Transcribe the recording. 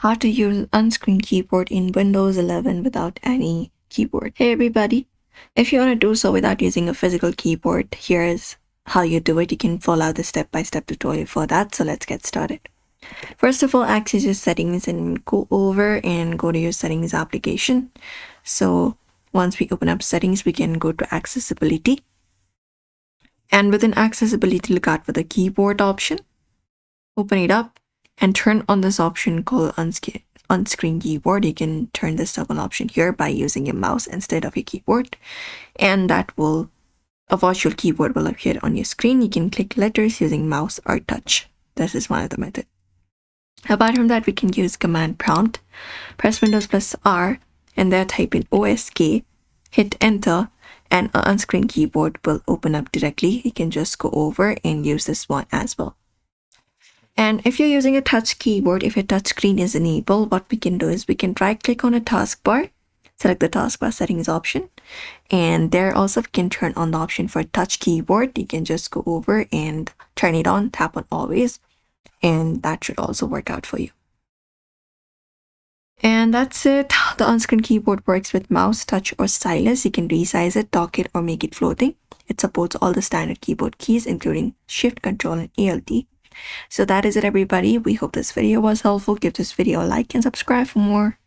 how to use on-screen keyboard in Windows 11 without any keyboard. Hey everybody, if you want to do so without using a physical keyboard, here's how you do it. You can follow the step-by-step tutorial for that, so let's get started. First of all, access your settings and go over and go to your settings application. So once we open up settings, we can go to accessibility. And within accessibility, look out for the keyboard option. Open it up and turn on this option called on-screen keyboard. You can turn this toggle option here by using your mouse instead of your keyboard, and that will a virtual keyboard will appear on your screen. You can click letters using mouse or touch. This is one of the methods. Apart from that, we can use command prompt. Press Windows plus R and there type in OSK, hit enter, and an on-screen keyboard will open up directly. You can just go over and use this one as well. And if you're using a touch keyboard, if your touch screen is enabled, what we can do is we can right click on a taskbar, select the taskbar settings option, and there also we can turn on the option for touch keyboard. You can just go over and turn it on, tap on always, and that should also work out for you. And that's it. The on-screen keyboard works with mouse, touch, or stylus. You can resize it, dock it, or make it floating. It supports all the standard keyboard keys, including Shift, Control, and Alt. So that is it, everybody. We hope this video was helpful. Give this video a like and subscribe for more.